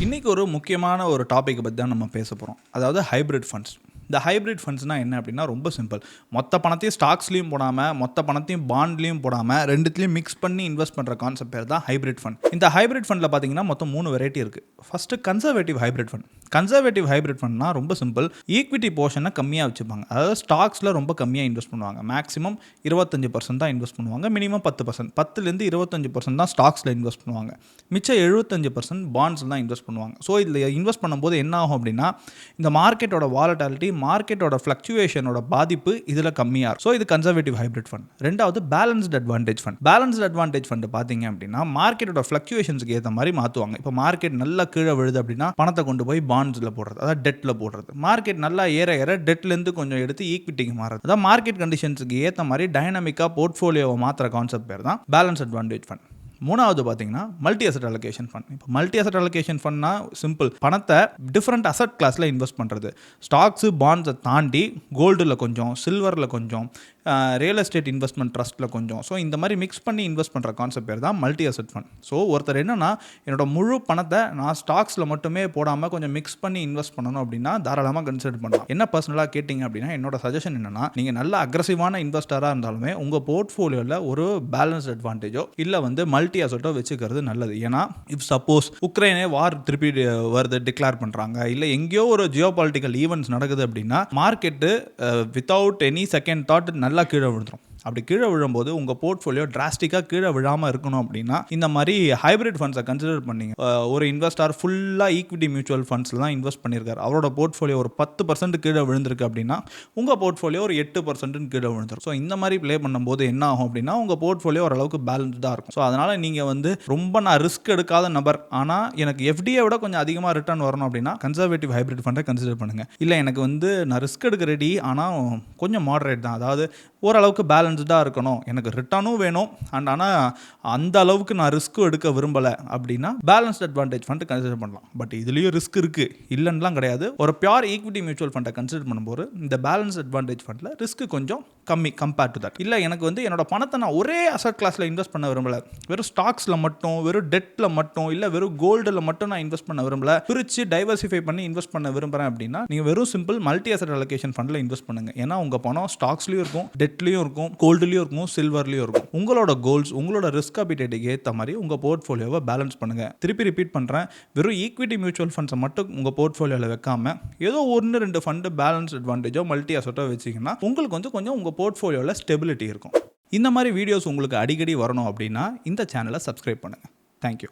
இன்றைக்கி ஒரு முக்கியமான ஒரு டாப்பிக்கை பற்றி தான் நம்ம பேச போகிறோம். அதாவது ஹைப்ரிட் ஃபண்ட்ஸ். இந்த ஹைப்ரிட் ஃபண்ட்ஸ்னால் என்ன அப்படின்னா ரொம்ப சிம்பிள். மொத்த பணத்தையும் ஸ்டாக்ஸ்லையும் போடாமல், மொத்த பணத்தையும் பாண்ட்லேயும் போடாமல், ரெண்டுத்துலேயும் மிக்ஸ் பண்ணி இன்வெஸ்ட் பண்ணுற கான்செப்ட் பேர் தான் ஹைப்ரிட் ஃபண்ட். இந்த ஹைப்ரிட் ஃபண்டில் பார்த்தீங்கன்னா மொத்தம் 3 வெரைட்டி இருக்குது. First conservative hybrid fund. Conservative hybrid ஃபண்ட்னா ரொம்ப சிம்பிள். ஈக்விட்டி போர்ஷனை கம்மியாக வச்சுப்பாங்க. அதாவது ஸ்டாக்ஸில் ரொம்ப கம்மியாக இன்வெஸ்ட் பண்ணுவாங்க. மேக்ஸிமம் 25% தான் இன்வெஸ்ட் பண்ணுவாங்க. மினிமம் 10%. 10லேருந்து 25% தான் ஸ்டாக்ஸில் இன்வெஸ்ட் பண்ணுவாங்க. மிச்சம் 75% பாண்ட்ஸில் தான் இன்வெஸ்ட் பண்ணுவாங்க. ஸோ இதில் இன்வெஸ்ட் பண்ணும்போது என்ன ஆகும் அப்படின்னா, இந்த மார்க்கெட்டோட வாலட்டாலிட்டி, மார்க்கெட்டோட ஃப்ளக்சுவேஷனோட பாதிப்பு இதில் கம்மியாக இருக்கும். ஸோ இது கன்சர்வேட்டிவ் ஹைப்ரிட் ஃபண்ட். ரெண்டாவது balanced advantage fund. Balanced advantage fund பார்த்தீங்க அப்படின்னா மார்க்கெட்டோட ஃப்ளக்சுவேஷன்ஸ்க்கு ஏற்ற மாதிரி மாற்றுவாங்க. இப்போ மார்க்கெட் நல்லா கீழே விழுது அப்படின்னா பணத்தை கொண்டு போய் பாண்ட்ஸில் போடுறது, அதாவது டெட்டில் போடுறது. மார்க்கெட் நல்லா ஏற டெட்லேருந்து கொஞ்சம் எடுத்து ஈக்விட்டிக்கு மாறுறது. அதாவது மார்க்கெட் கண்டிஷன்ஸுக்கு ஏற்ற மாதிரி டைனமிக்காக போர்ட்ஃபோலியோவை மாற்றுற கான்செப்ட் பேர் தான் பேலன்ஸ் அட்வான்டேஜ் ஃபண்ட். மூணாவது பார்த்தீங்கன்னா மல்டி அசட் அலோகேஷன் ஃபண்ட். இப்போ மல்டி அசட் அலோகேஷன் ஃபண்ட்னா சிம்பிள். பணத்தை டிஃப்ரெண்ட் அசட் கிளாஸில் இன்வெஸ்ட் பண்ணுறது. ஸ்டாக்ஸு பாண்ட்ஸை தாண்டி கோல்டில் கொஞ்சம், சில்வரில் கொஞ்சம், ரியல் எஸ்டேட் இன்வெஸ்ட்மெண்ட் ட்ரஸ்ட்டில் கொஞ்சம். ஸோ இந்த மாதிரி மிக்ஸ் பண்ணி இன்வெஸ்ட் பண்ணுற கான்செப்ட் பேர் தான் மல்டி அசட் ஃபண்ட். ஸோ ஒருத்தர் என்னென்னா, என்னோட முழு பணத்தை நான் ஸ்டாக்ஸில் மட்டுமே போடாமல் கொஞ்சம் மிக்ஸ் பண்ணி இன்வெஸ்ட் பண்ணணும் அப்படின்னா தாராளமாக கன்சிடர் பண்ணலாம். என்ன பர்சனலாக கேட்டிங்க அப்படின்னா என்னோட சஜஷன் என்னென்னா, நீங்கள் நல்ல அக்ரெசிவான இன்வெஸ்டராக இருந்தாலுமே உங்கள் போர்ட்ஃபோலியோவில் ஒரு பேலன்ஸ் அட்வான்டேஜோ இல்லை மல்டி அசட்டோ வச்சுக்கிறது நல்லது. ஏன்னா இஃப் சப்போஸ் உக்ரைனே வார் திருப்பி வருது டிக்ளேர் பண்ணுறாங்க, இல்லை எங்கேயோ ஒரு ஜியோ பாலிட்டிக்கல் ஈவெண்ட்ஸ் நடக்குது அப்படின்னா market without any second thought நல்லா கீழே விழுந்துடும். அப்படி கீழே விழும்போது உங்கள் போர்ட்ஃபோலியோ டிராஸ்டிக்காக கீழே விழாமல் இருக்கணும் அப்படின்னா இந்த மாதிரி ஹைப்ரிட் ஃபண்ட்ஸை கன்சிடர் பண்ணிங்க. ஒரு இன்வெஸ்டர் ஃபுல்லாக ஈக்விட்டி மியூச்சுவல் ஃபண்ட்ஸில் தான் இன்வெஸ்ட் பண்ணியிருக்காரு. அவரோட போர்ட்ஃபோலியோ ஒரு 10% கீழே விழுந்திருக்கு அப்படின்னா உங்கள் போர்ட்ஃபோலியோ ஒரு 8% கீழே விழுந்துடும். ஸோ இந்த மாதிரி ப்ளே பண்ணும்போது என்ன ஆகும் அப்படின்னா உங்கள் போர்ட்ஃபோலியோ ஓரளவுக்கு பேலன்ஸ்டாக இருக்கும். ஸோ அதனால் நீங்கள் ரொம்ப நான் ரிஸ்க் எடுக்காத நபர், ஆனால் எனக்கு எஃப்டியை விட கொஞ்சம் அதிகமாக ரிட்டர்ன் வரணும் அப்படின்னா கன்சர்வேட்டிவ் ஹைப்ரிட் ஃபண்டை கன்சிடர் பண்ணுங்கள். இல்லை எனக்கு நான் ரிஸ்க் எடுக்க ரெடி, ஆனால் கொஞ்சம் மாடரேட் தான், அதாவது ஓரளவுக்கு பேலன்ஸ்டாக இருக்கணும், எனக்கு ரிட்டர்னும் வேணும் அண்ட் ஆனால் அந்த அளவுக்கு நான் ரிஸ்க்கும் எடுக்க விரும்பலை அப்படின்னா பேலன்ஸ்ட் அட்வான்டேஜ் ஃபண்ட் கன்சிடர் பண்ணலாம். பட் இதுலேயும் ரிஸ்க் இருக்குது, இல்லைன்னுலாம் கிடையாது. ஒரு பியூர் ஈக்விட்டி மியூச்சுவல் ஃபண்டை கன்சிடர் பண்ணும்போது இந்த பேலன்ஸ் அட்வான்டேஜ் ஃபண்டில் ரிஸ்க் கொஞ்சம் கம்மி கம்பேர்ட் டு தட். இல்லை எனக்கு என்னோட பணத்தை நான் ஒரே அசட் கிளாஸில் இன்வெஸ்ட் பண்ண விரும்பலை, வெறும் ஸ்டாக்ஸில் மட்டும், வெறும் டெட்டில் மட்டும், இல்லை வெறும் கோல்டில் மட்டும் நான் இன்வெஸ்ட் பண்ண விரும்பலை, பிரித்து டைவர்சிஃபை பண்ணி இன்வெஸ்ட் பண்ண விரும்புகிறேன் அப்படின்னா நீங்கள் வெறும் சிம்பிள் மல்டி அசட் அலோகேஷன் ஃபண்டில் இன்வெஸ்ட் பண்ணுங்கள். ஏன்னா உங்கள் பணம் ஸ்டாக்ஸ்லேயும் இருக்கும், டெட்லேயும் இருக்கும், கோல்டுலேயும் இருக்கும், சில்வர்லேயும் இருக்கும். உங்களோட கோல்ஸ், உங்களோட ரிஸ்க் அபிடேட்டுக்கு ஏற்ற மாதிரி உங்கள் போர்ட்ஃபோலியோவை பேலன்ஸ் பண்ணுங்கள். திருப்பி ரிப்பீட் பண்ணுறேன், வெறும் ஈக்விட்டி மியூச்சுவல் ஃபண்ட்ஸை மட்டும் உங்கள் போர்ட்ஃபோலியோவில் வைக்காம ஏதோ 1-2 ஃபண்டு பேலன்ஸ் அட்வான்டேஜோ மல்டி அசட்டோ வச்சிங்கன்னா உங்களுக்கு கொஞ்சம் உங்கள் போர்ட்ஃபோலியோவில் ஸ்டெபிலிட்டி இருக்கும். இந்த மாதிரி வீடியோஸ் உங்களுக்கு அடிக்கடி வரணும் அப்படின்னா இந்த சேனலை சப்ஸ்கிரைப் பண்ணுங்கள். தேங்க்யூ.